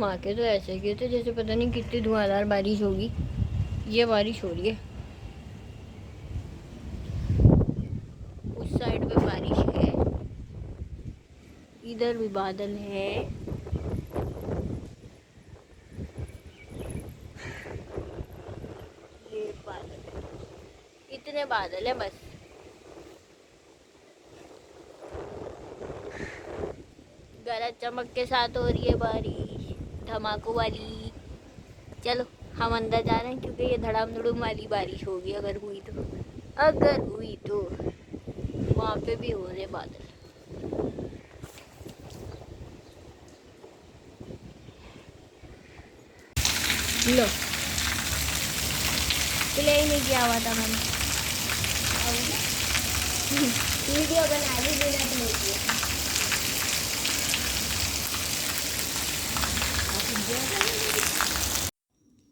धमाके तो ऐसे किए थे जैसे पता नहीं कितनी धुआंधार बारिश होगी। ये बारिश हो रही है, उस साइड पे बारिश है, इधर भी बादल है। ये बादल, इतने बादल है बस। गरज चमक के साथ हो रही है बारिश, धमाकों वाली। चलो हम अंदर जा रहे हैं क्योंकि ये धड़ाम धड़ूम वाली बारिश होगी। अगर हुई तो, अगर हुई तो वहाँ पे भी हो रहे बादल। लो, प्ले ही नहीं किया हुआ था मैंने। वीडियो बना ली बिना प्ले किए।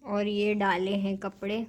और ये डाले हैं कपड़े।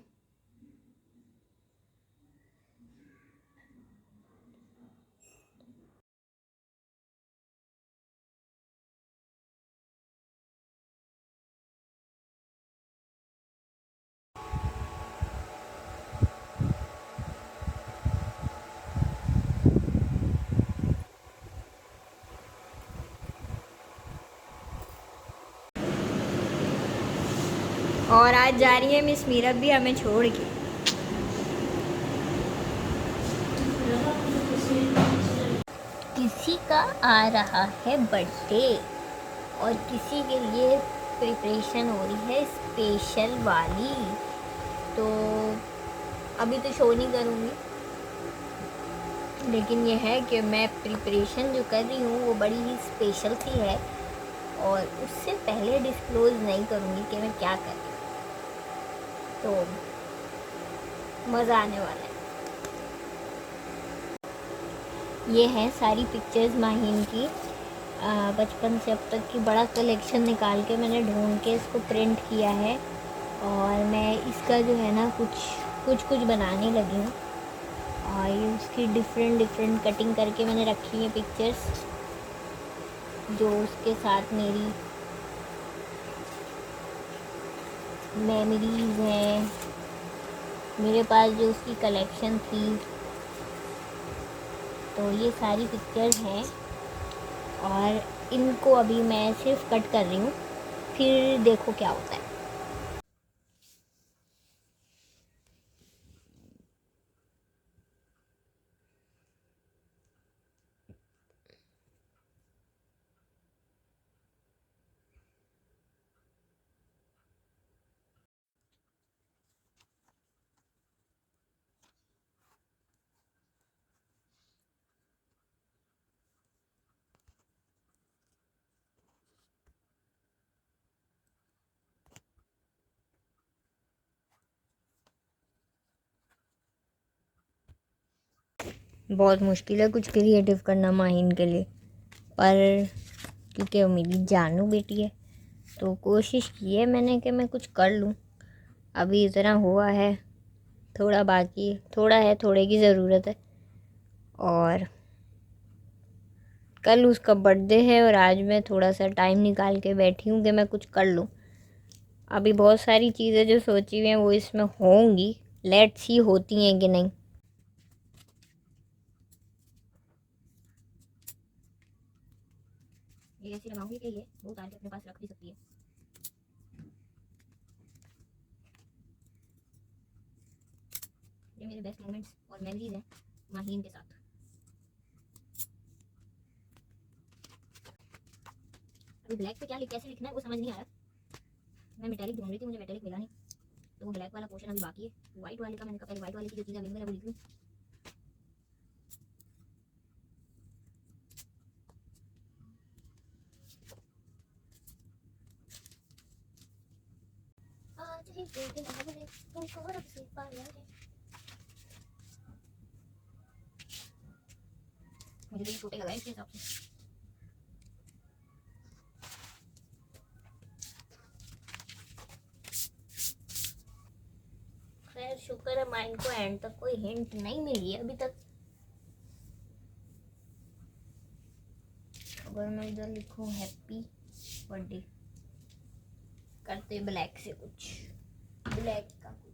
और आज जा रही है मिस मीरब भी हमें छोड़ के। किसी का आ रहा है बर्थडे और किसी के लिए प्रिपरेशन हो रही है स्पेशल वाली। तो अभी तो शो नहीं करूँगी, लेकिन ये है कि मैं प्रिपरेशन जो कर रही हूँ वो बड़ी ही स्पेशल सी है और उससे पहले डिस्क्लोज़ नहीं करूँगी कि मैं क्या कर रही हूँ। तो मज़ा आने वाला है। ये है सारी पिक्चर्स माहीन की, बचपन से अब तक की बड़ा कलेक्शन निकाल के मैंने ढूंढ के इसको प्रिंट किया है। और मैं इसका जो है ना कुछ बनाने लगी हूँ। और ये उसकी डिफरेंट कटिंग करके मैंने रखी है पिक्चर्स, जो उसके साथ मेरी मेमोरीज़ हैं, मेरे पास जो उसकी कलेक्शन थी। तो ये सारी पिक्चर्स हैं और इनको अभी मैं सिर्फ कट कर रही हूँ, फिर देखो क्या होता है। बहुत मुश्किल है कुछ क्रिएटिव करना माहिन के लिए, पर क्योंकि वो मेरी जानू बेटी है तो कोशिश की है मैंने कि मैं कुछ कर लूँ। अभी इतना हुआ है, थोड़ा बाकी थोड़ा है, थोड़े की ज़रूरत है। और कल उसका बर्थडे है और आज मैं थोड़ा सा टाइम निकाल के बैठी हूँ कि मैं कुछ कर लूँ। अभी बहुत सारी चीज़ें जो सोची हुई हैं वो इसमें होंगी, लेट्स सी होती हैं कि नहीं। ये ऐसी लगाऊंगी कि ये वो उतार के अपने पास रख भी सकती है। ये मेरे बेस्ट मोमेंट्स और मेमोरीज हैं माहीन के साथ। अभी ब्लैक पे क्या कैसे लिखना है वो समझ नहीं आ रहा। मैं मेटालिक ढूंढ रही थी, मुझे मेटालिक मिला नहीं, तो वो ब्लैक वाला पोर्शन अभी बाकी है। व्हाइट वाले का मैंने कहा पहले व्हाइट वाले की जो चीज़ अवेलेबल है वो लिख लूँ। मुझे तो ये छोटे लगाए इसके हिसाब से। खैर शुक्र है माइंड को एंड तक कोई हिंट नहीं मिली है अभी तक। अगर मैं इधर लिखूँ हैप्पी बर्थडे करते ब्लैक से कुछ, ब्लैक का कुछ।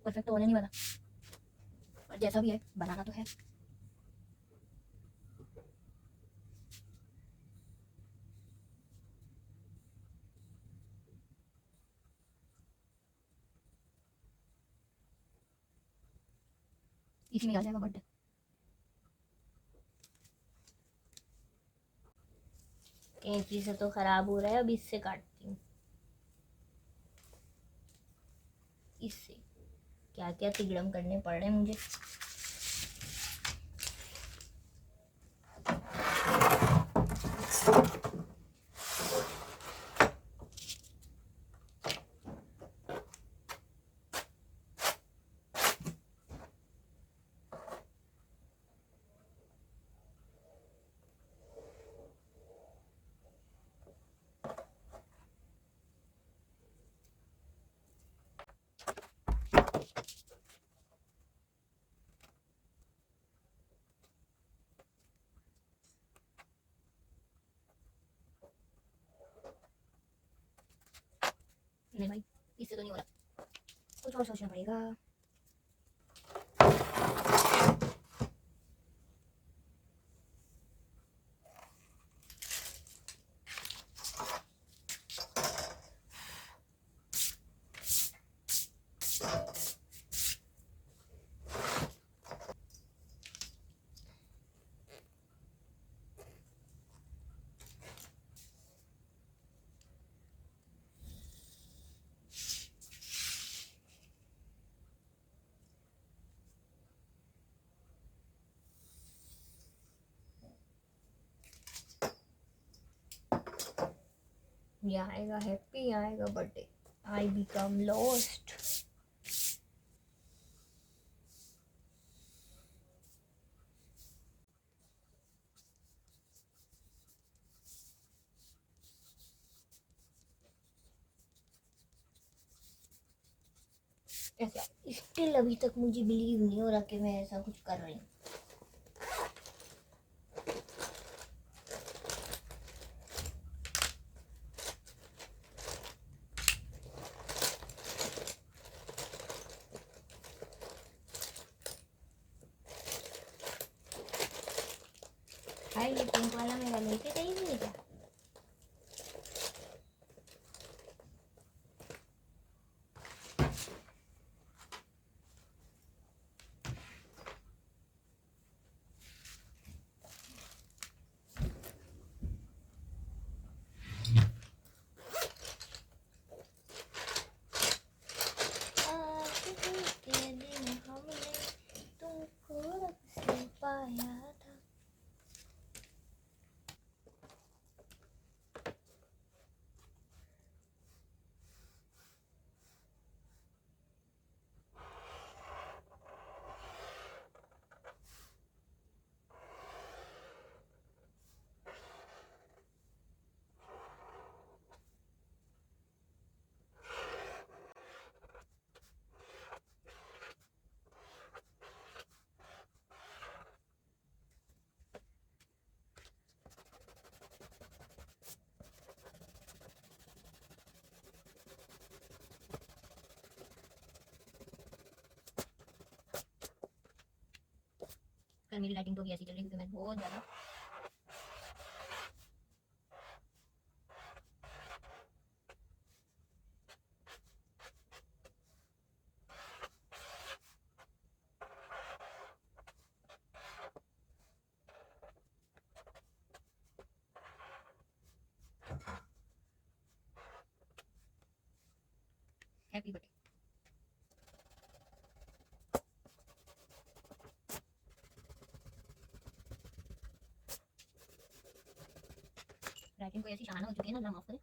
परफेक्ट तो होने नहीं वाला, और जैसा भी है बनाना तो है। इसी में आ जाएगा बर्थडे। कैंची से तो खराब हो रहा है, अब इससे काटती हूँ। इससे क्या क्या तिगड़म करने पड़ रहे हैं मुझे। नहीं भाई, इससे तो नहीं हो रहा, कुछ और सोचना पड़ेगा। ये आएगा हैप्पी, आएगा बर्थडे, आई बिकम लॉस्ट। ऐसा स्टिल अभी तक मुझे बिलीव नहीं हो रहा कि मैं ऐसा कुछ कर रही हूँ। भाई ये पिंक वाला मेरा लेके गई हुई है क्या? आज ही के दिन हमने तुमको रब से पाया था। कल मेरी लाइटिंग तो भी ऐसी चल रही क्योंकि मैं बहुत ज़्यादा हैप्पी बर्थडे। राइटिंग को ऐसी शाना हो चुकी है ना, अल्लाह माफ करे।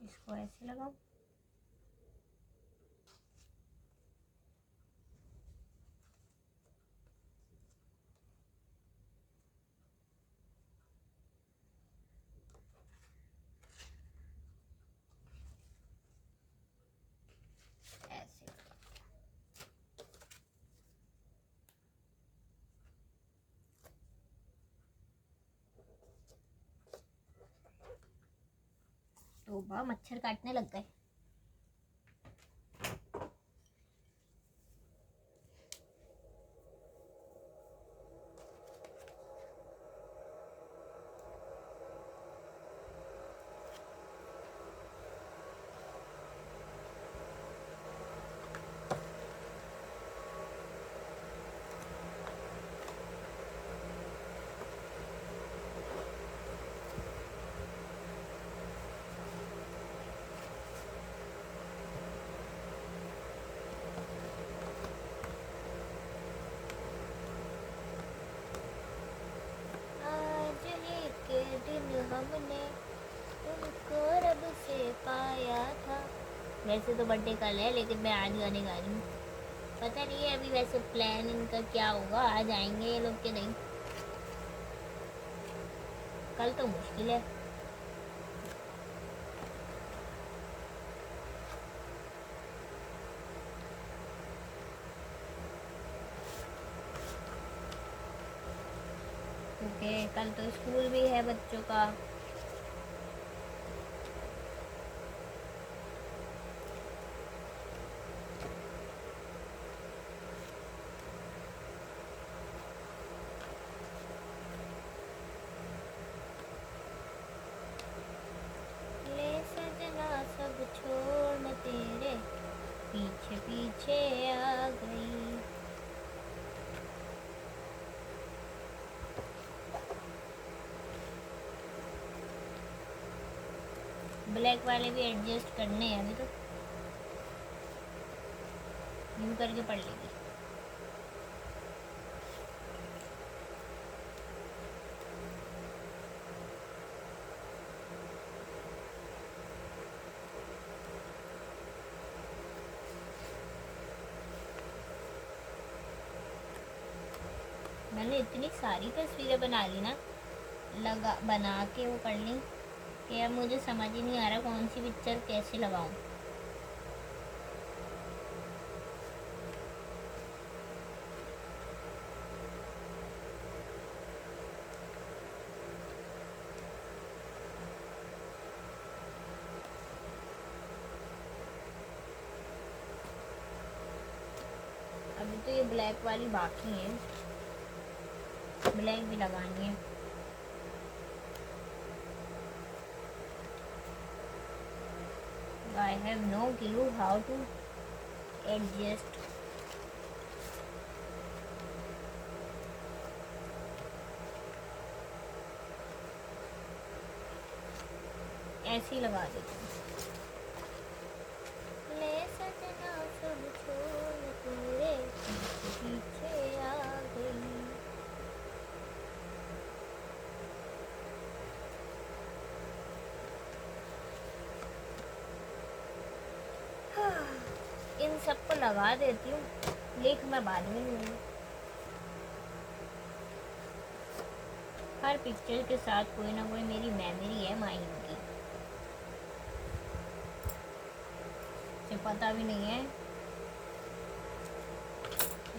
इसको ऐसे लगाओ। ऐसे तो बा मच्छर काटने लग गए। दिन हमने तुमको रब से पाया था। वैसे तो बर्थडे कल है, लेकिन मैं आज गाने गा रही हूँ। पता नहीं है अभी वैसे प्लान इनका क्या होगा, आज आएंगे ये लोग के नहीं। कल तो मुश्किल है। ओके, कल तो स्कूल भी है बच्चों का। ले सजना सब छोड़ मैं तेरे पीछे पीछे आ गई। ब्लैक वाले भी एडजस्ट करने हैं अभी तो, यूं करके पढ़ लेगी। मैंने इतनी सारी तस्वीरें बना ली ना, बना के वो कर ली कि अब मुझे समझ ही नहीं आ रहा कौन सी पिक्चर कैसे लगाऊं। तो ये ब्लैक वाली बाकी है, ब्लैक भी लगानी है। I have no clue how to adjust. ऐसे ही लगा देती हूँ। ले सजना सब छोड़ तेरे पीछे आ गई। इन सबको लगा देती हूँ, लिख मैं बाद में लूँगी। हर पिक्चर के साथ कोई ना कोई मेरी मेमोरी है माहिम की, मुझे पता भी नहीं है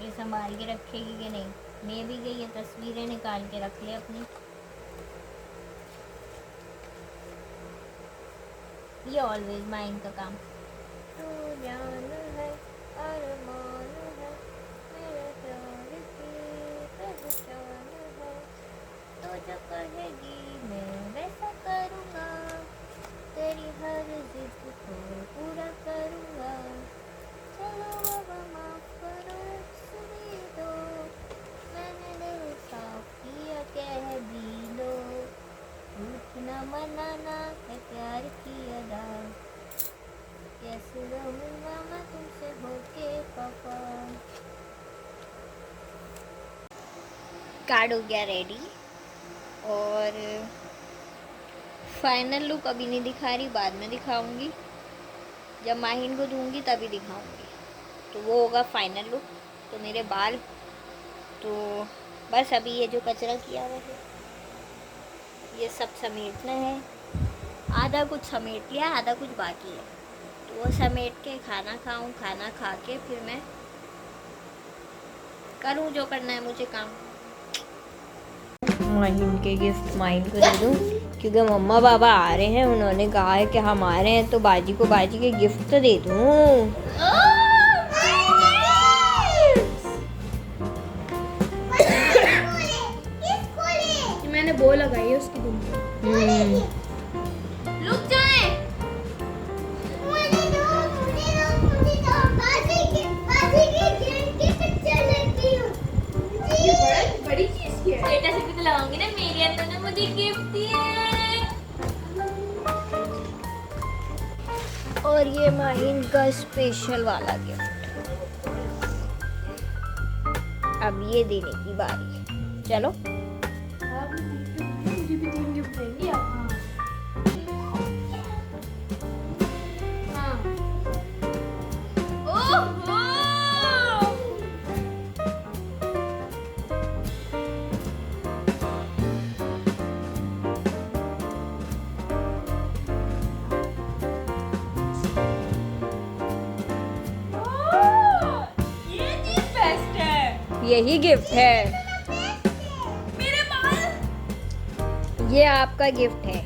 ये संभाल के रखेगी कि नहीं। मैं भी गई है, तस्वीरें निकाल के रख ले अपनी। ये ऑलवेज माइंड का काम। तू जान है अरमान है मेरे प्यार की पहचान है, तो जो कहेगी मैं वैसा करूँगा, तेरी हर जिद को पूरा करूँगा। चलो बाबा माफ करो, सुनी दो, मैंने दिल साफ किया, कह भी लो, झूठ न मनाना है प्यार की अदा, कैसे रहूँगा मैं तुमसे होके पापा। कार्ड हो गया रेडी, और फाइनल लुक अभी नहीं दिखा रही, बाद में दिखाऊंगी, जब माहिन को दूंगी तभी दिखाऊंगी, तो वो होगा फाइनल लुक। तो मेरे बाल तो बस अभी ये जो कचरा किया हुआ है ये सब समेटना है, आधा कुछ समेट लिया, आधा कुछ बाकी है, तो वो समेट के खाना खाऊं, खाना खा के फिर मैं करूं जो करना है मुझे काम। माहिन के गिफ्ट माहिन को दे दूं, क्योंकि मम्मा पापा आ रहे हैं, उन्होंने कहा है कि हम आ रहे हैं तो बाजी को बाजी के गिफ्ट तो दे दूं। मैंने वो लगाई है उसकी धुन पे। रुक जाए। बड़ी चीज की है। स्टेटस पे तो लगाऊंगी ना, मेरी अंदर ने मुझे गिफ्ट दिया है। और ये माहिन का स्पेशल वाला गिफ्ट, अब ये देने की बारी है। चलो मुझे भी 3 गिफ्ट देंगी आप। यही गिफ्ट है, मेरे बाल। ये आपका गिफ्ट है।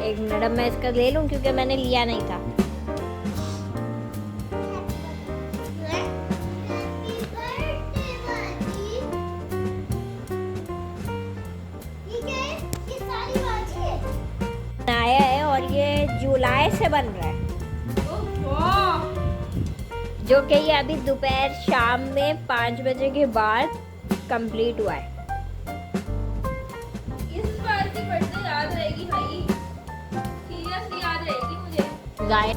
एक मिनट, अब मैं इसका ले लूं क्योंकि मैंने लिया नहीं था। आया है और ये जुलाई से बन रहा है, जो कि ये अभी दोपहर शाम में 5 बजे के बाद कंप्लीट हुआ है। इस बार की बर्थडे याद रहेगी भाई, सीरियसली याद रहेगी मुझे। गाय